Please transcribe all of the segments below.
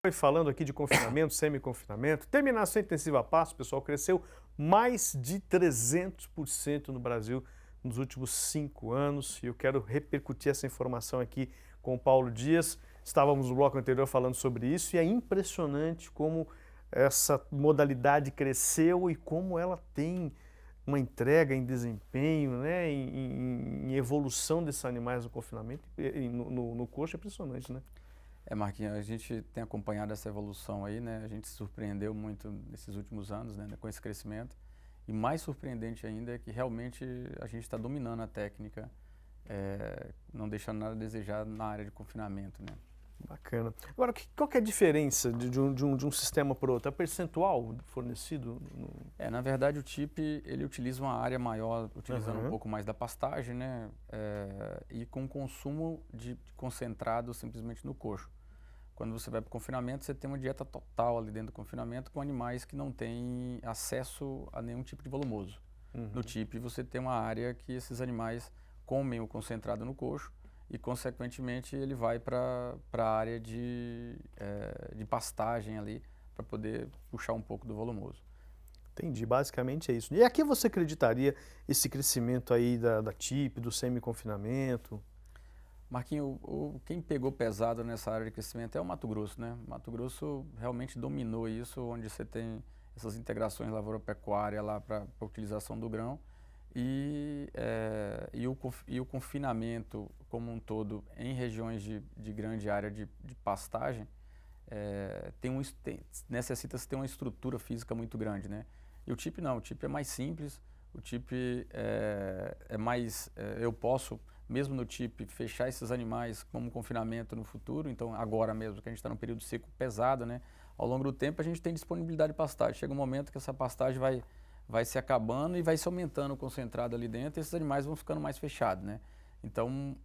Foi falando aqui de confinamento, semi-confinamento, terminação intensiva a passo, o pessoal cresceu mais de 300% no Brasil nos últimos 5 anos e eu quero repercutir essa informação aqui com o Paulo Dias. Estávamos no bloco anterior falando sobre isso e é impressionante como essa modalidade cresceu e como ela tem uma entrega em desempenho, né, em evolução desses animais no confinamento e no coxo, é impressionante, né? Marquinhos, a gente tem acompanhado essa evolução aí, né? A gente se surpreendeu muito nesses últimos anos, né, com esse crescimento. E mais surpreendente ainda é que realmente a gente está dominando a técnica, não deixando nada a desejar na área de confinamento, né? Bacana. Agora, qual que é a diferença de um sistema para o outro? É percentual fornecido? Na verdade, o TIP, ele utiliza uma área maior, utilizando um pouco mais da pastagem, né? E com consumo de concentrado simplesmente no coxo. Quando você vai para o confinamento, você tem uma dieta total ali dentro do confinamento com animais que não têm acesso a nenhum tipo de volumoso. No TIP, você tem uma área que esses animais comem o concentrado no coxo e, consequentemente, ele vai para a área de pastagem ali para poder puxar um pouco do volumoso. Entendi, basicamente é isso. E a que você acreditaria esse crescimento aí da TIP, do semi-confinamento? Marquinho, quem pegou pesado nessa área de crescimento é o Mato Grosso, né? O Mato Grosso realmente dominou isso, onde você tem essas integrações lavoura-pecuária lá para a utilização do grão e o confinamento como um todo em regiões de grande área de pastagem necessita-se ter uma estrutura física muito grande, né? E o TIP não, o TIP é mais simples, o TIP é mais, eu posso, mesmo no TIP, fechar esses animais como confinamento no futuro, então agora mesmo, que a gente está num período seco pesado, né? Ao longo do tempo a gente tem disponibilidade de pastagem, chega um momento que essa pastagem vai se acabando e vai se aumentando o concentrado ali dentro e esses animais vão ficando mais fechados, né? Então,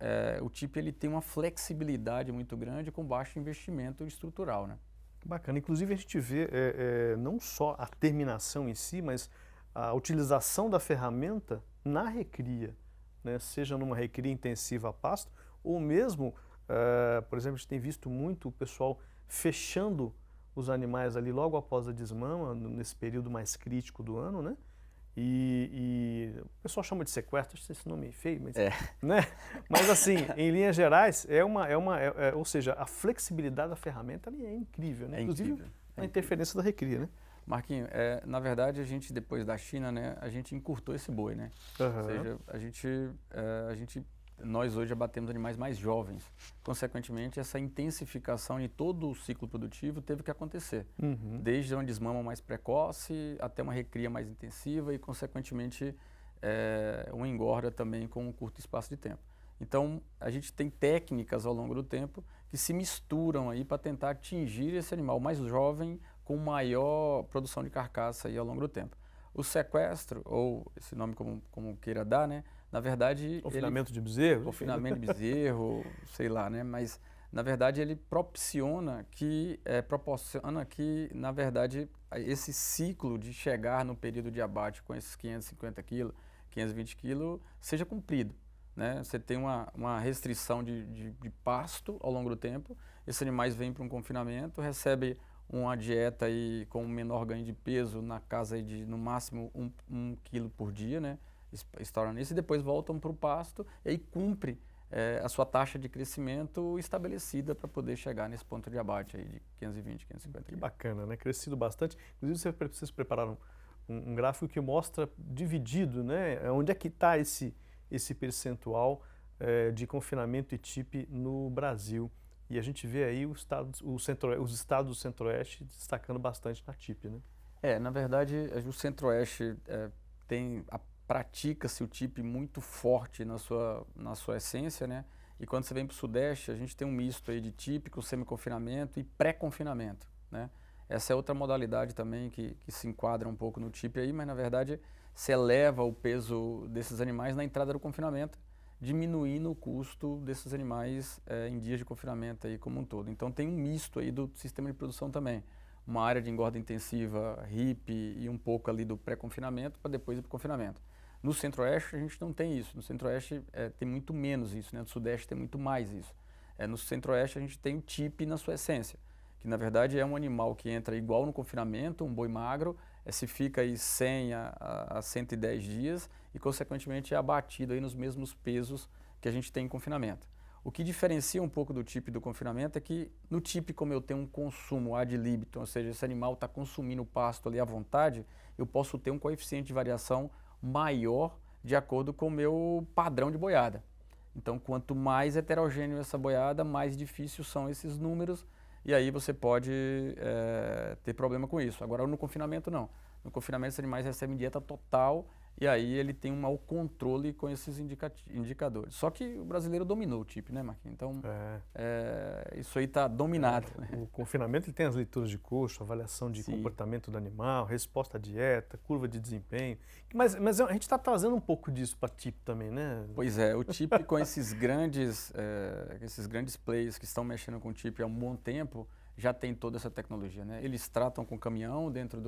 o TIP ele tem uma flexibilidade muito grande com baixo investimento estrutural, né? Bacana. Inclusive a gente vê não só a terminação em si, mas a utilização da ferramenta na recria, né? Seja numa recria intensiva a pasto, ou mesmo, por exemplo, a gente tem visto muito o pessoal fechando os animais ali logo após a desmama, nesse período mais crítico do ano, né? E o pessoal chama de sequestro, acho que esse nome é feio, mas, né? Mas assim, em linhas gerais, ou seja, a flexibilidade da ferramenta ali é incrível, né? Inclusive Incrível. a interferência da recria, né? Marquinho, na verdade a gente depois da China, né, a gente encurtou esse boi, né? Ou seja, nós hoje abatemos animais mais jovens. Consequentemente, essa intensificação de todo o ciclo produtivo teve que acontecer. Desde uma desmama mais precoce até uma recria mais intensiva e, consequentemente, uma engorda também com um curto espaço de tempo. Então, a gente tem técnicas ao longo do tempo que se misturam aí para tentar atingir esse animal mais jovem com maior produção de carcaça aí ao longo do tempo. O sequestro, ou esse nome como queira dar, né? Na verdade, confinamento de bezerro? Confinamento de bezerro, sei lá, né? Mas, na verdade, ele proporciona que, na verdade, esse ciclo de chegar no período de abate com esses 550 quilos, 520 quilos, seja cumprido. Né? Você tem uma restrição de pasto ao longo do tempo, esses animais vêm para um confinamento, recebem uma dieta aí com um menor ganho de peso na casa aí de no máximo 1 quilo por dia, né? Estourando isso e depois voltam para o pasto e aí cumpre a sua taxa de crescimento estabelecida para poder chegar nesse ponto de abate aí de 520, 550 Que quilos. bacana, né? Crescido bastante. Inclusive vocês prepararam um gráfico que mostra dividido, né? Onde é que está esse percentual de confinamento e TIP no Brasil. E a gente vê aí os estados do Centro-Oeste destacando bastante na TIP, né? Na verdade, o Centro-Oeste pratica-se o TIP muito forte na sua essência, né? E quando você vem para o Sudeste, a gente tem um misto aí de TIP com semi-confinamento e pré-confinamento, né? Essa é outra modalidade também que se enquadra um pouco no TIP aí, mas na verdade se eleva o peso desses animais na entrada do confinamento, diminuindo o custo desses animais em dias de confinamento aí como um todo. Então tem um misto aí do sistema de produção também. Uma área de engorda intensiva, RIP e um pouco ali do pré-confinamento para depois ir para o confinamento. No Centro-Oeste a gente não tem isso, no Centro-Oeste tem muito menos isso, né? No Sudeste tem muito mais isso. No Centro-Oeste a gente tem o TIP na sua essência, que na verdade é um animal que entra igual no confinamento, um boi magro, se fica aí 100 a 110 dias e consequentemente é abatido aí nos mesmos pesos que a gente tem em confinamento. O que diferencia um pouco do TIP do confinamento é que no TIP, como eu tenho um consumo ad libitum, ou seja, esse animal está consumindo o pasto ali à vontade, eu posso ter um coeficiente de variação maior de acordo com o meu padrão de boiada. Então, quanto mais heterogêneo essa boiada, mais difícil são esses números e aí você pode ter problema com isso. Agora, no confinamento, não. No confinamento, os animais recebem dieta total e aí ele tem um mau controle com esses indicadores. Só que o brasileiro dominou o TIP, né, Marquinhos? Então, isso aí está dominado. Né? O confinamento ele tem as leituras de coxo, avaliação de comportamento do animal, resposta à dieta, curva de desempenho. Mas a gente está trazendo um pouco disso para TIP também, né? Pois é, o TIP com esses grandes players que estão mexendo com o TIP há um bom tempo, já tem toda essa tecnologia, né? Eles tratam com caminhão dentro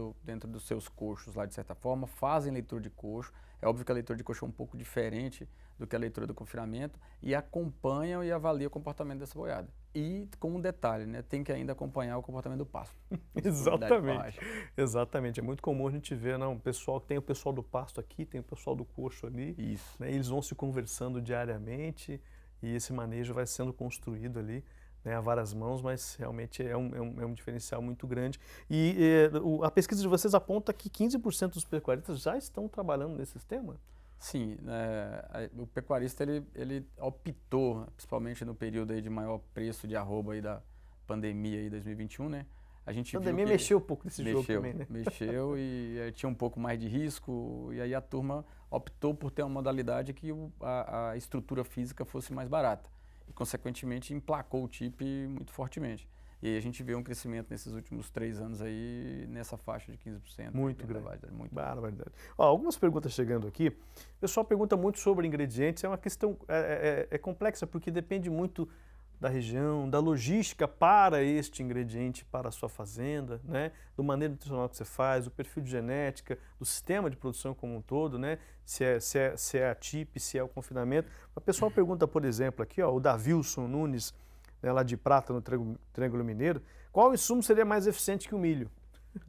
dos seus coxos lá, de certa forma, fazem leitura de coxo. É óbvio que a leitura de coxo é um pouco diferente do que a leitura do confinamento e acompanham e avaliam o comportamento dessa boiada. E com um detalhe, né? Tem que ainda acompanhar o comportamento do pasto. Exatamente. Exatamente. É muito comum a gente ver, não, tem o pessoal do pasto aqui, tem o pessoal do coxo ali. Isso. Né? Eles vão se conversando diariamente e esse manejo vai sendo construído ali, né, a várias mãos, mas realmente é um diferencial muito grande. E a pesquisa de vocês aponta que 15% dos pecuaristas já estão trabalhando nesse sistema? Sim, o pecuarista ele optou, principalmente no período aí de maior preço de arroba aí da pandemia aí 2021, né? A pandemia mexeu um pouco nesse jogo também, né? Mexeu e tinha um pouco mais de risco e aí a turma optou por ter uma modalidade que a estrutura física fosse mais barata. E, consequentemente, emplacou o TIP muito fortemente. E aí a gente vê um crescimento nesses últimos 3 anos aí, nessa faixa de 15%. Muito grande. Muito barbaridade. Algumas perguntas chegando aqui. O pessoal pergunta muito sobre ingredientes. É uma questão complexa, porque depende muito da região, da logística para este ingrediente, para a sua fazenda, né? Do maneiro nutricional que você faz, do perfil de genética, do sistema de produção como um todo, né? Se é a TIP, se é o confinamento. O pessoal pergunta, por exemplo, aqui, ó, o Davilson Nunes, né, lá de Prata, no Triângulo Mineiro, qual insumo seria mais eficiente que o milho?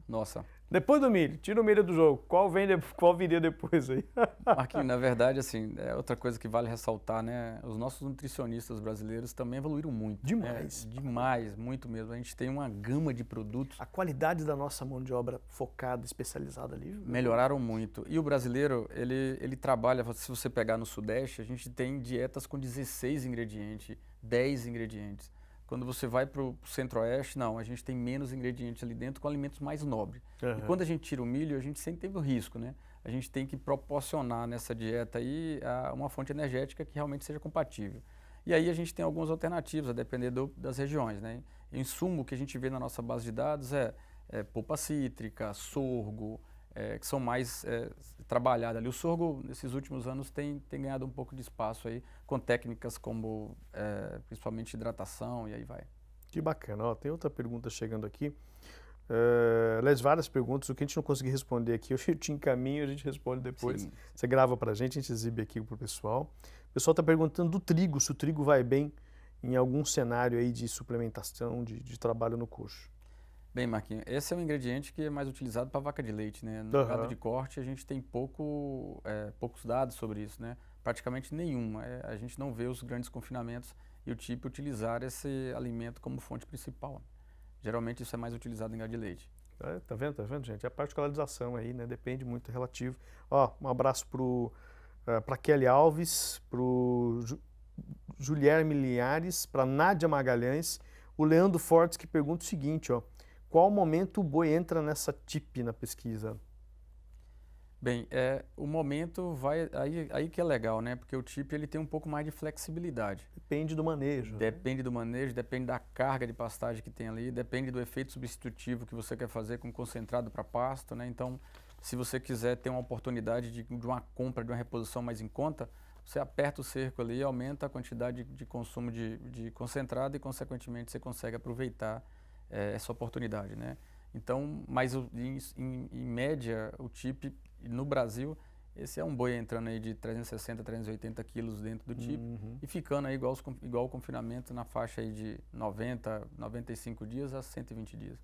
Nossa. Depois do milho, tira o milho do jogo. Qual viria depois aí? Marquinhos, na verdade, assim, é outra coisa que vale ressaltar, né? Os nossos nutricionistas brasileiros também evoluíram muito. Demais. Demais, muito mesmo. A gente tem uma gama de produtos. A qualidade da nossa mão de obra focada, especializada ali. Melhoraram muito. E o brasileiro, ele trabalha, se você pegar no Sudeste, a gente tem dietas com 16 ingredientes, 10 ingredientes. Quando você vai para o Centro-Oeste, não, a gente tem menos ingredientes ali dentro com alimentos mais nobres. E quando a gente tira o milho, a gente sempre teve o risco, né? A gente tem que proporcionar nessa dieta aí uma fonte energética que realmente seja compatível. E aí a gente tem algumas alternativas, a depender das regiões, né? O insumo que a gente vê na nossa base de dados é polpa cítrica, sorgo, que são mais trabalhadas ali. O sorgo, nesses últimos anos, tem ganhado um pouco de espaço aí, com técnicas como, principalmente, hidratação, e aí vai. Que bacana. Ó, tem outra pergunta chegando aqui. Aliás, várias perguntas. O que a gente não conseguir responder aqui, eu te encaminho e a gente responde depois. Sim. Você grava pra gente, a gente exibe aqui pro pessoal. O pessoal está perguntando do trigo, se o trigo vai bem em algum cenário aí de suplementação, de trabalho no coxo. Bem, Marquinhos, esse é um ingrediente que é mais utilizado para vaca de leite, né? No gado de corte a gente tem poucos dados sobre isso, né? Praticamente nenhum. A gente não vê os grandes confinamentos e o TIP utilizar esse alimento como fonte principal. Geralmente isso é mais utilizado em gado de leite. Tá vendo, gente? É a particularização aí, né? Depende muito, é relativo. Ó, um abraço para Kelly Alves, pro Julierme Linhares, para Nádia Magalhães, o Leandro Fortes que pergunta o seguinte, ó. Qual momento o boi entra nessa TIP na pesquisa? Bem, o momento vai aí que é legal, né? Porque o TIP ele tem um pouco mais de flexibilidade. Depende do manejo. Depende do manejo, depende da carga de pastagem que tem ali, depende do efeito substitutivo que você quer fazer com concentrado para pasto, né? Então, se você quiser ter uma oportunidade de uma compra, de uma reposição mais em conta, você aperta o cerco ali, aumenta a quantidade de consumo de concentrado e, consequentemente, você consegue aproveitar essa oportunidade, né? Então, mas em média, o TIP no Brasil, Esse é um boi entrando aí de 360, 380 quilos dentro do tipo Uhum. e ficando aí igual o confinamento na faixa aí de 90, 95 dias a 120 dias.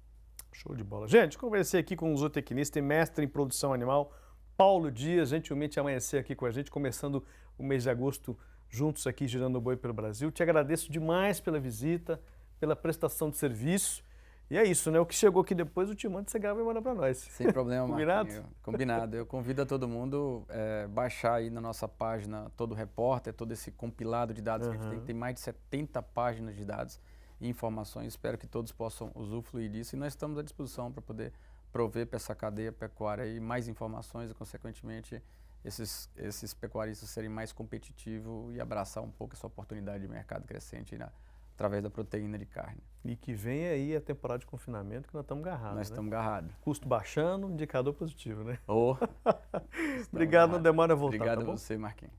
Show de bola. Gente, conversei aqui com o zootecnista e mestre em produção animal, Paulo Dias, gentilmente amanhecer aqui com a gente, começando o mês de agosto juntos aqui, girando o boi pelo Brasil. Te agradeço demais pela visita, pela prestação de serviço. E é isso, né? O que chegou aqui depois, o Timão você grava e manda para nós. Sem problema, Combinado? Marquinhos. Combinado. Eu convido a todo mundo baixar aí na nossa página todo o repórter, todo esse compilado de dados que a gente tem mais de 70 páginas de dados e informações. Espero que todos possam usufruir disso e nós estamos à disposição para poder prover para essa cadeia pecuária aí mais informações e, consequentemente, esses pecuaristas serem mais competitivos e abraçar um pouco essa oportunidade de mercado crescente através da proteína de carne. E que vem aí a temporada de confinamento que nós estamos agarrados. Nós estamos agarrados. Custo baixando, indicador positivo, né? Oh, Obrigado, não demora a voltar, Obrigado tá a bom? você, Marquinhos.